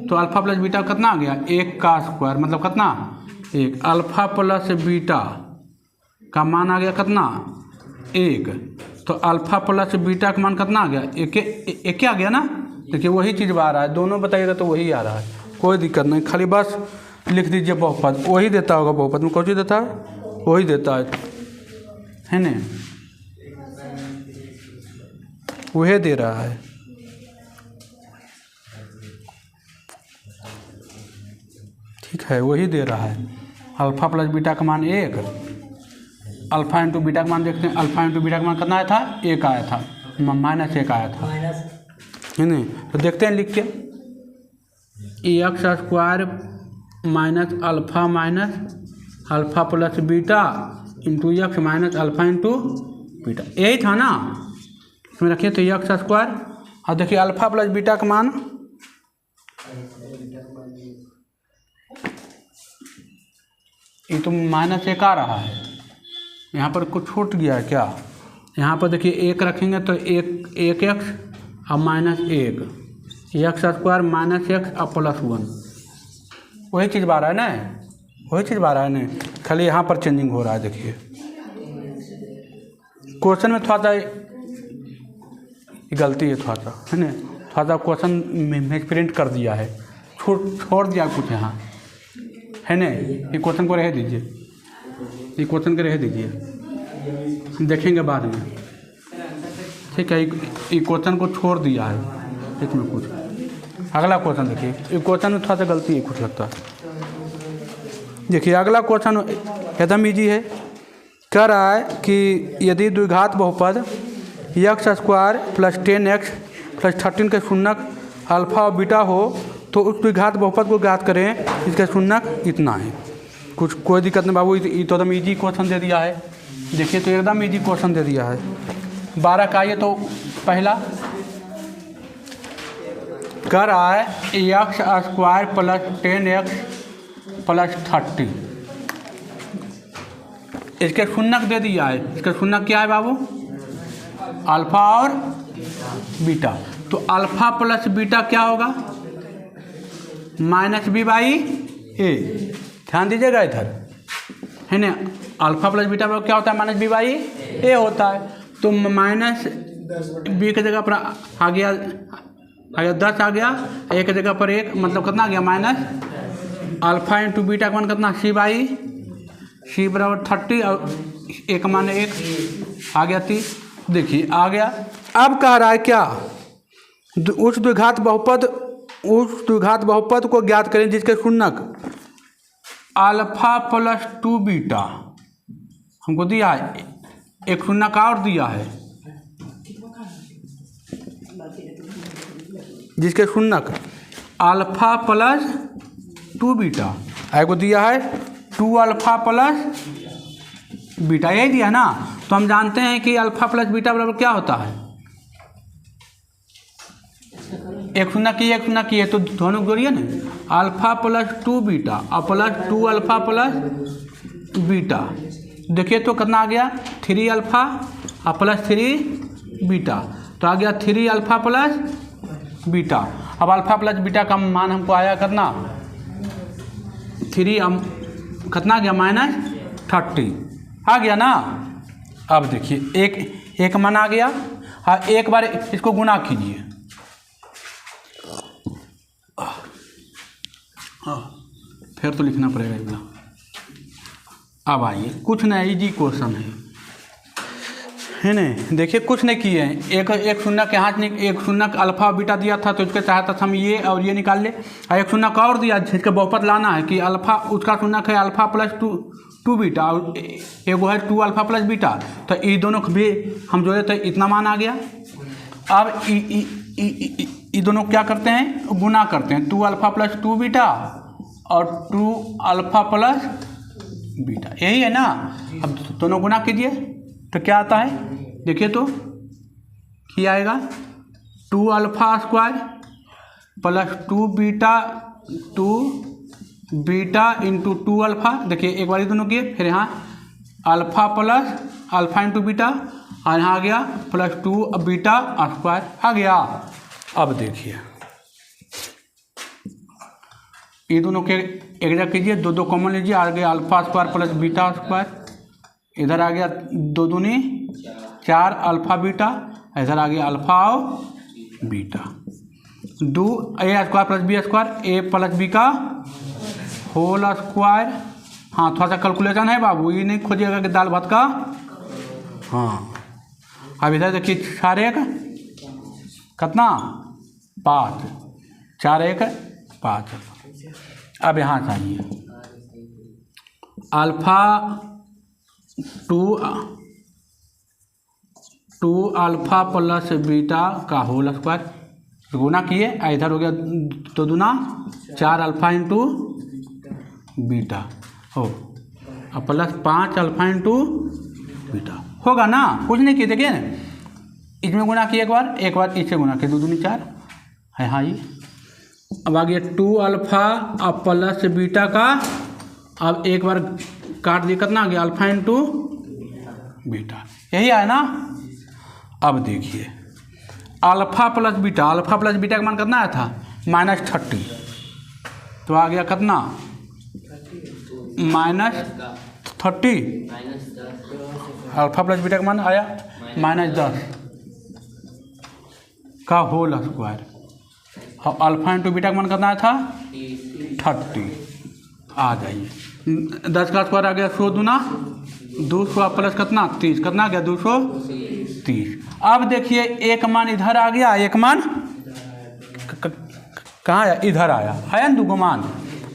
तो अल्फा प्लस बीटा कितना आ गया 1 का स्क्वायर, मतलब कितना 1, अल्फा प्लस बीटा का मान आ गया कितना 1, तो अल्फा प्लस बीटा का मान कितना आ गया 1 आ गया ना। देखिए वही चीज़ आ रहा है, दोनों बताइएगा तो वही आ रहा है, कोई दिक्कत नहीं। खाली बस लिख दीजिए बहुपद, वही देता होगा, बहुपद में कौन सी देता है वही देता है ना, वही दे रहा है। ठीक है, वही दे रहा है। अल्फ़ा प्लस बीटा का मान 1, अल्फ़ा इंटू बीटा का मान देखते हैं। अल्फ़ा इंटू बीटा का मान कितना आया था? 1 आया था, -1 आया था, है नहीं? तो देखते हैं लिख के, x² minus alpha plus beta into x minus alpha into beta, यही था ना? इसमें रखिए तो x²। और देखिए अल्फ़ा प्लस बीटा का मान ये तो -1 आ रहा है। यहाँ पर कुछ छूट गया है क्या? यहाँ पर देखिए 1 रखेंगे तो 1x और -1, x² माइनस x और +1, वही चीज़ बा रहा है ना, वही चीज़ बा रहा है ना, खाली यहाँ पर चेंजिंग हो रहा है। देखिए क्वेश्चन में थोड़ा सा गलती है, थोड़ा सा है ना, थोड़ा सा क्वेश्चन में प्रिंट कर दिया है, छोड़ दिया कुछ यहाँ, है ना? ये क्वेश्चन को रह दीजिए, ये क्वेश्चन को रह दीजिए, देखेंगे बाद में। ठीक है, ये क्वेश्चन को छोड़ दिया है इसमें कुछ। अगला क्वेश्चन देखिए, ये क्वेश्चन में थोड़ा सा गलती है कुछ लगता है। देखिए अगला क्वेश्चन एकदम ईजी है। कह रहा है कि यदि द्विघात बहुपद x² प्लस 10x प्लस 13 के शून्यक अल्फ़ा और बीटा हो तो उस द्विघात बहुपद को ज्ञात करें जिसका शून्यक इतना है। कुछ कोई दिक्कत नहीं बाबू, ये तो एकदम ईजी क्वेश्चन दे दिया है। देखिए तो एकदम ईजी क्वेश्चन दे दिया है। 12 का ये तो पहला कह रहा है x² प्लस 10x प्लस 30, इसके शून्यक दे दिया है। इसका शून्यक क्या है बाबू? अल्फ़ा और बीटा। तो अल्फ़ा प्लस बीटा क्या होगा? -b/a। ध्यान दीजिएगा इधर, है ना? अल्फ़ा प्लस बीटा क्या होता है? -b/a होता है। तो -b की जगह पर आ गया 10 आ गया, a की जगह पर 1, मतलब कितना आ गया? माइनस अल्फ़ा इंटू बीटा का मान कितना? c बराबर 30 और 1 मान 1 आ गया 30। देखिए आ गया। अब कह रहा है क्या? उस द्विघात बहुपद को ज्ञात करें जिसके शून्यक अल्फ़ा प्लस 2 बीटा हमको दिया है, एक शून्यक और दिया है जिसके शून्यक अल्फ़ा प्लस 2 बीटा, को दिया है 2 अल्फ़ा प्लस बीटा, यही दिया ना? तो हम जानते हैं कि अल्फ़ा प्लस बीटा बराबर क्या होता है? एक शून्य की है तो दोनों जोड़िए ना, अल्फ़ा प्लस 2 बीटा और प्लस 2 अल्फ़ा प्लस बीटा। देखिए तो कितना आ गया? 3 अल्फ़ा और प्लस 3 बीटा, तो आ गया 3 अल्फ़ा प्लस बीटा। अब अल्फ़ा प्लस बीटा का मान हमको आया कितना? 3 कितना आ गया? -30 आ गया ना? अब देखिए एक मान आ गया। हाँ, एक बार इसको गुना कीजिए। फिर तो लिखना पड़ेगा इतना। अब आइए, कुछ नहीं, इजी क्वेश्चन है ना? देखिए कुछ नहीं किए हैं, एक शून्य के हाथ में एक शून्य अल्फ़ा बीटा दिया था तो इसके सहायता से हम ये और ये निकाल ले। और एक शून्य और दिया जिसके बहुपद लाना है कि अल्फ़ा, उसका शून्य है अल्फ़ा प्लस 2 बीटा और एगो है 2 अल्फ़ा प्लस बीटा, तो ये दोनों को भी हम जोड़े तो इतना मान आ गया। अब ये दोनों क्या करते हैं? गुना करते हैं, 2 अल्फ़ा प्लस 2 बीटा और 2 अल्फ़ा प्लस बीटा, यही है ना? अब दोनों गुना कीजिए तो क्या आता है? देखिए तो क्या आएगा? 2 alpha square plus 2 beta into 2 alpha. देखिए एक बार दोनों किए, फिर यहाँ alpha plus alpha into beta और यहाँ आ गया प्लस 2 बीटा स्क्वायर आ गया। अब देखिए ये दोनों के एक जगह कीजिए, 2 कॉमन लीजिए, आ गया alpha square plus beta square, इधर आ गया 2 दूनी 4 अल्फ़ा बीटा, इधर आ गया अल्फ़ा और beta, 2 a square plus b square, a plus b का होल स्क्वायर। हाँ, थोड़ा सा कैलकुलेशन है बाबू, ये नहीं खोजिएगा कि दाल भात का। हाँ, अब इधर देखिए 4 1 कितना 5, 4 1 5। अब यहाँ से आइए अल्फ़ा 2 अल्फ़ा प्लस बीटा का होल स्क्वायर गुना किए, इधर हो गया 2 दूना 4 अल्फ़ा इंटू बीटा हो, अब प्लस 5 अल्फ़ा इंटू बीटा होगा ना, कुछ नहीं किए। देखिए इसमें गुना किए एक बार इससे गुना किए, 2 दूनी 4 है। हाँ ये अब आ गया 2 अल्फ़ा अब प्लस बीटा का, अब एक बार काट दिए, कितना आ गया अल्फ़ा इंटू बीटा, यही आया ना। अब देखिए अल्फ़ा प्लस बीटा का मान कितना आया था -30, तो आ गया कितना -30, अल्फ़ा प्लस बीटा का मान आया -10 का होल स्क्वायर, और अल्फ़ा इंटू बीटा का मान कितना आया था 30। आ जाइए 10 का स्क्वायर आ गया 100 दूना 200 प्लस कितना 30, कितना आ गया 230। अब देखिए एक मान इधर आ गया, एक मान कहाँ आया, इधर आया है ना 2 मान।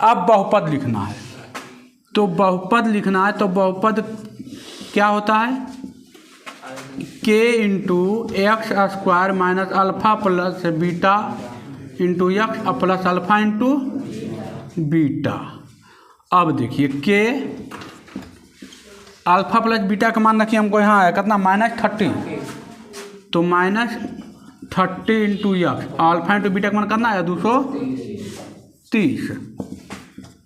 अब बहुपद लिखना है, तो बहुपद लिखना है, तो बहुपद क्या होता है k into x square minus alpha plus beta into x plus alpha into beta. अब देखिए k अल्फ़ा प्लस बीटा का मान रखिए हमको यहाँ आया कितना -30, तो -30 into x, alpha into beta का मान कितना आया 230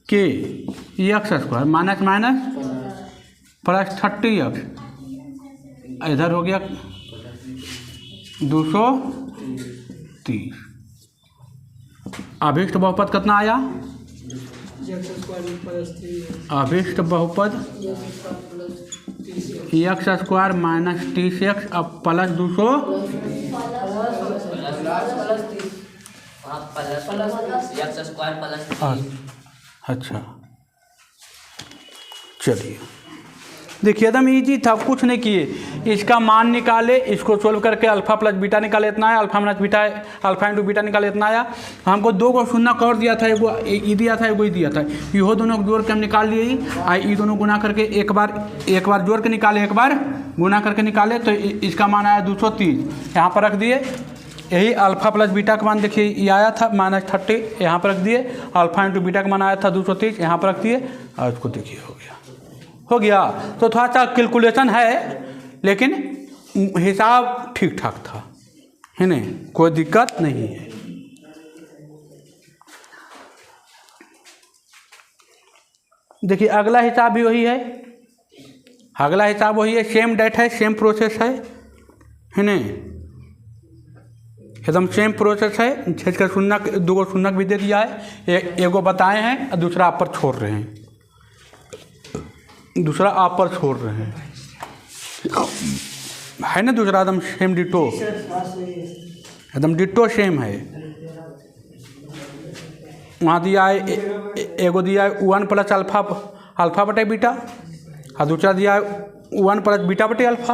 के x square minus plus 30 x, इधर हो गया 230। अभिष्ट बहुपद कितना आया, अभिष्ट बहुपद एक्स स्क्वायर माइनस 30x अब प्लस 200 अच्छा चलिए देखिए एकदम इजी था, कुछ नहीं किए, इसका मान निकाले, इसको सोल्व करके अल्फ़ा प्लस बीटा निकाले इतना है, alpha minus beta alpha into beta निकाले इतना आया। हमको 2 को शून्य और दिया था, एगो ई दिया था एगो ई दिया था, इहो दोनों जोड़ के हम निकाल लिए ही, ई दोनों गुना करके एक बार जोड़ के निकाले, एक बार गुना करके निकाले, तो इसका मान आया 230, यहाँ पर रख दिए। यही अल्फ़ा प्लस बीटा का मान देखिए ये आया था -30, यहाँ पर रख दिए, अल्फ़ा इंटू बीटा का मान आया था 230, यहाँ पर रख दिए, और उसको देखिए हो गया। तो थोड़ा सा कैलकुलेशन है, लेकिन हिसाब ठीक ठाक था, है नहीं, कोई दिक्कत नहीं है। देखिए अगला हिसाब भी वही है, अगला हिसाब वही है, सेम डेट है, सेम प्रोसेस है नहीं, एकदम सेम प्रोसेस है। इसका शून्य 2 को शून्य भी दे दिया है, एगो बताए हैं और दूसरा आप पर छोड़ रहे हैं, दूसरा आप पर छोड़ रहे हैं, है ना, दूसरा एकदम सेम डिटो, एकदम डिटो सेम है। वहाँ दिया है एगो दिया है 1 प्लस अल्फ़ा बटे बीटा, और दूसरा दिया है 1 प्लस बीटा बटे अल्फ़ा,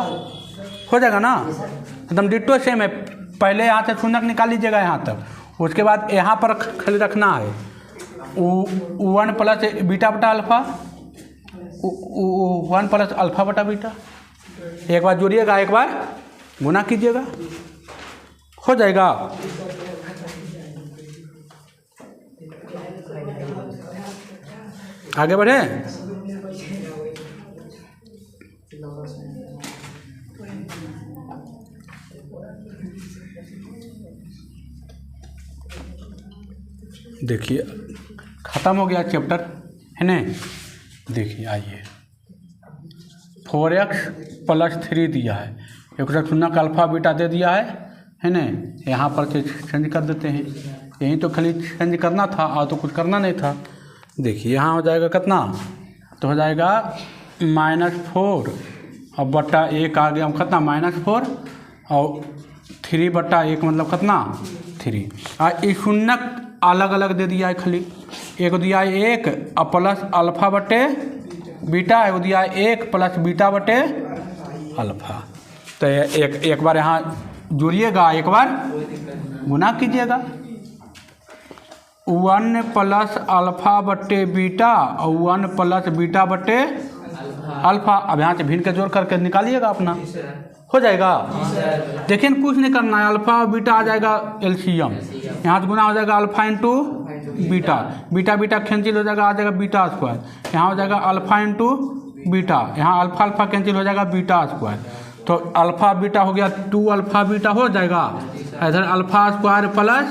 हो जाएगा ना, एकदम डिटो सेम है। पहले यहाँ से शून्य निकाल लीजिएगा यहाँ तक, उसके बाद यहाँ पर खाली रखना है 1 प्लस बीटा बटा अल्फ़ा, 1 प्लस अल्फ़ा बटा बीटा, एक बार जोड़िएगा एक बार गुना कीजिएगा, हो जाएगा। आगे बढ़े, देखिए ख़त्म हो गया चैप्टर, है ना। देखिए आइए 4x प्लस 3 दिया है, एक शून्य का अल्फ़ा बीटा दे दिया है ना, यहाँ पर चेंज कर देते हैं, यहीं तो खाली चेंज करना था और तो कुछ करना नहीं था। देखिए यहाँ हो जाएगा कितना, तो हो जाएगा -4 और बटा 1 आ गया कितना -4 और 3 बटा 1 मतलब कितना 3। और इस शून्य अलग अलग दे दिया है, खाली एक दिया है 1 और प्लस अल्फ़ा बटे बीटा, एक दिया है 1 प्लस बीटा बटे अल्फ़ा। तो एक बार यहाँ जोड़िएगा, एक बार गुना कीजिएगा 1 प्लस अल्फ़ा बट्टे बीटा और 1 प्लस बीटा बट्टे अल्फ़ा। अब यहाँ से भिन्न के जोड़ करके निकालिएगा अपना, हो जाएगा। देखिए कुछ नहीं करना है, अल्फ़ा और बीटा आ जाएगा एलसीएम, यहाँ से गुना हो जाएगा alpha into beta, beta beta cancel हो जाएगा, आ जाएगा बीटा स्क्वायर। यहाँ हो जाएगा अल्फ़ा इंटू बीटा, यहाँ अल्फ़ा अल्फ़ा कैंसिल हो जाएगा बीटा स्क्वायर। तो अल्फ़ा बीटा हो गया 2 अल्फ़ा बीटा हो जाएगा, इधर alpha square plus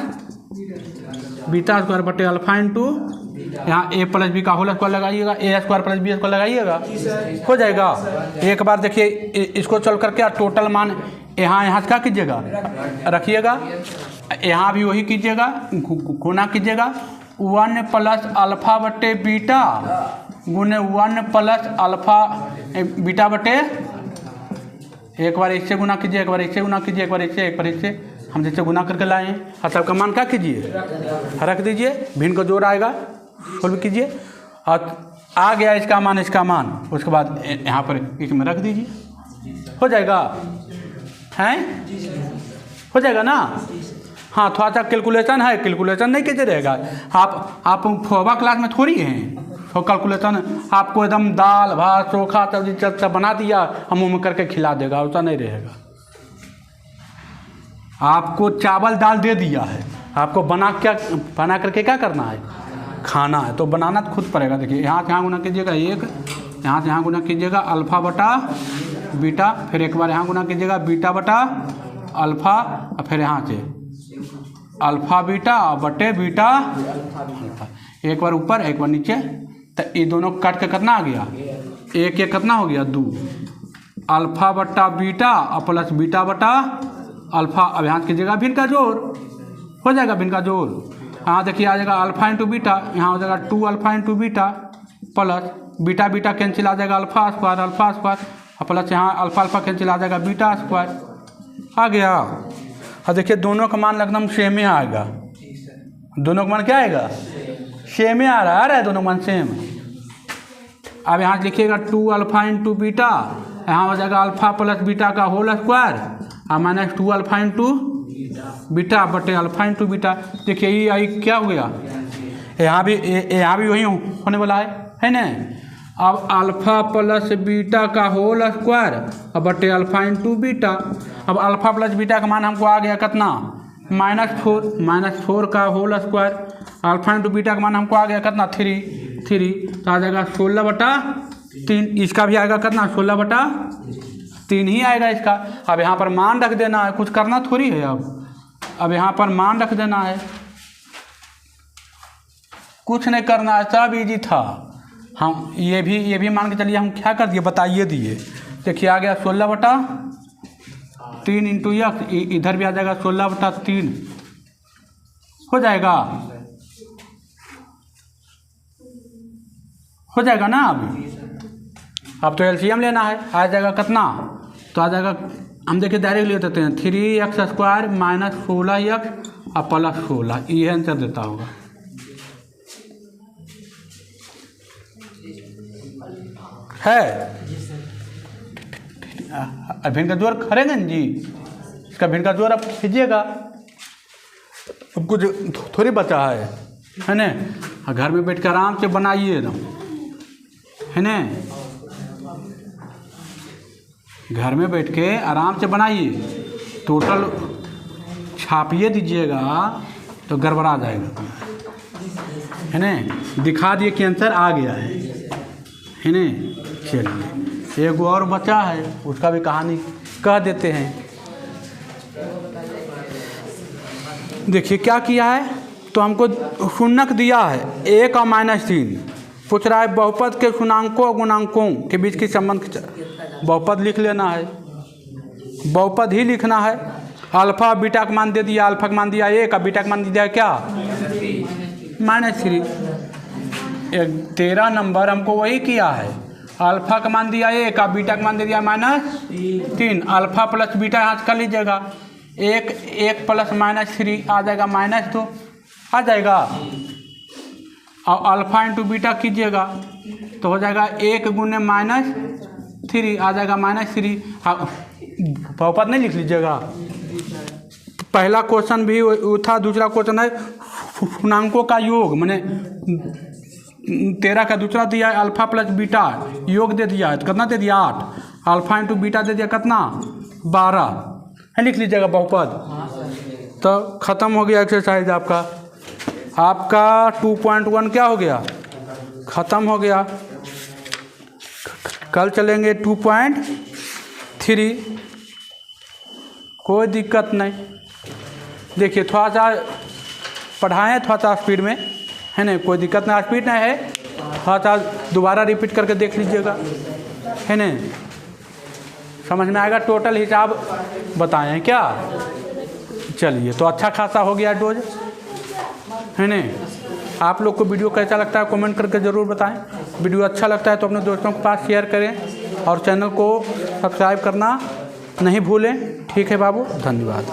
beta square बटे अल्फ़ा इंटू यहाँ ए प्लस बी का होल स्क्वायर लगाइएगा, ए स्क्वायर प्लस बी स्क्वायर लगाइएगा, हो जाएगा। एक बार देखिए इसको चल करके टोटल मान यहाँ क्या कीजिएगा रखिएगा, यहाँ भी वही कीजिएगा, गुना कीजिएगा 1 प्लस अल्फ़ा बटे बीटा गुने 1 प्लस अल्फ़ा बीटा बटे, एक बार इससे गुना कीजिए, एक बार इससे गुना कीजिए, एक बार इससे, एक बार इससे, हम जैसे गुना करके लाए हैं। और सबका मान क्या कीजिए रख दीजिए, भिन्न का जोड़ आएगा सोल्व कीजिए और आ गया इसका मान, उसके बाद यहाँ पर इसमें रख दीजिए, हो जाएगा, हैं हो जाएगा ना। हाँ थोड़ा सा कैलकुलेशन है, कैलकुलेशन नहीं कैसे रहेगा, आप फोबा क्लास में थोड़ी हैं तो कैलकुलेशन आपको एकदम दाल भात चोखा सब्जी चल बना दिया हम मुँह में करके खिला देगा, ऐसा नहीं रहेगा। आपको चावल दाल दे दिया है, आपको बना करके क्या करना है, खाना है, तो बनाना तो खुद पड़ेगा। देखिए यहाँ से यहाँ गुना कीजिएगा 1, यहाँ से यहाँ गुना कीजिएगा अल्फ़ा बटा बीटा, फिर एक बार यहाँ गुना कीजिएगा बीटा बटा अल्फ़ा, और फिर यहाँ से अल्फ़ा बीटा बटे बीटा अल्फ़ा, एक बार ऊपर एक बार नीचे, तो ये दोनों काट के कितना आ गया, एक कितना हो गया 2 अल्फ़ा बटा बीटा और प्लस बीटा बटा अल्फ़ा। अब यहाँ कीजिएगा भिन्न का जोड़, हो जाएगा भिन्न का जोड़। यहाँ देखिए आ जाएगा अल्फ़ा इंटू बीटा, यहाँ हो जाएगा 2 alpha into beta plus beta beta cancel आ जाएगा अल्फ़ा स्क्वायर और प्लस यहाँ अल्फ़ा अल्फ़ा कैंसिल आ जाएगा बीटा स्क्वायर, आ गया। और देखिए दोनों का मान एकदम सेम ही आएगा, दोनों का मान क्या आएगा, सेम ही आ रहा है, दोनों मान सेम। अब यहाँ लिखिएगा 2 अल्फ़ा इंटू बीटा, यहाँ हो जाएगा अल्फ़ा प्लस बीटा का होल स्क्वायर और माइनस 2 अल्फ़ा इंटू बीटा बटे अल्फ़ा इंटू बीटा। देखिए ये आई क्या हो गया, यहाँ भी वही होने वाला है ना। अब अल्फ़ा प्लस बीटा का होल स्क्वायर और बटे अल्फ़ा इंटू बीटा। अब अल्फ़ा प्लस बीटा का मान हमको आ गया कितना, -4 का whole square, alpha into beta का मान हमको आ गया कितना 3, तो आ जाएगा 16/3। इसका भी आएगा कितना 16/3 ही आएगा इसका। अब यहाँ पर मान रख देना है, कुछ करना थोड़ी है। अब यहाँ पर मान रख देना है, कुछ नहीं करना है, सब इजी था। हम ये भी मान के चलिए हम क्या कर दिए बताइए दिए। देखिए आ गया 16/3 इंटू एक्स, इधर भी आ जाएगा 16/3, हो जाएगा ना। अब तो एलसीएम लेना है, आ जाएगा कितना, तो आ जाएगा, हम देखिए डायरेक्ट ले देते हैं 3x² माइनस 16x और प्लस 16, ये आंसर देता होगा। है भिन्न का जोड़ करेंगे ना जी, इसका भिन्न का जोड़ आप कीजिएगा, अब कुछ थोड़ी बचा है ना। घर में बैठ कर आराम से बनाइए ना, है ना, घर में बैठ के आराम से बनाइए, टोटल छापिए दीजिएगा तो गड़बड़ा जाएगा, है ना। दिखा दिए कि आंसर आ गया है ना। चलिए एक और बचा है, उसका भी कहानी कह देते हैं। देखिए क्या किया है, तो हमको शून्यक दिया है 1 और -3, पूछ रहा है बहुपद के शून्याङ्कों और गुणांकों के बीच की संबंध। बहुपद लिख लेना है, बहुपद ही लिखना है। अल्फ़ा बीटा का मान दे दिया, अल्फ़ा का मान दिया 1 और बीटा का मान दिया क्या -3। 13 नंबर हमको वही किया है, अल्फ़ा का मान दिया 1 और बीटा का मान दे दिया -3। अल्फ़ा प्लस बीटा यहाँ से कर लीजिएगा, 1 प्लस -3 आ जाएगा -2 आ जाएगा। और अल्फ़ा इंटू बीटा कीजिएगा तो हो जाएगा 1 गुने -3 आ जाएगा -3। बहुपद नहीं लिख लीजिएगा, पहला क्वेश्चन भी वो था, दूसरा क्वेश्चन है पूर्णांकों का योग, मैंने 13 का दूसरा दिया है अल्फा प्लस बीटा, योग दे दिया है तो कितना दे दिया 8, अल्फा इंटू बीटा दे दिया कितना 12 है, लिख लीजिएगा बहुपद। तो ख़त्म हो गया एक्सरसाइज आपका 2.1 क्या हो गया, ख़त्म हो गया। कल चलेंगे 2.3, कोई दिक्कत नहीं। देखिए थोड़ा सा पढ़ाएँ, थोड़ा सा स्पीड में है ना, कोई दिक्कत नहीं, स्पीड नहीं है, थोड़ा सा दोबारा रिपीट करके देख लीजिएगा है ना, समझ में आएगा। टोटल हिसाब बताएं क्या, चलिए तो अच्छा खासा हो गया डोज है ना। आप लोग को वीडियो कैसा लगता है कमेंट करके ज़रूर बताएं। वीडियो अच्छा लगता है तो अपने दोस्तों के पास शेयर करें और चैनल को सब्सक्राइब करना नहीं भूलें। ठीक है बाबू, धन्यवाद।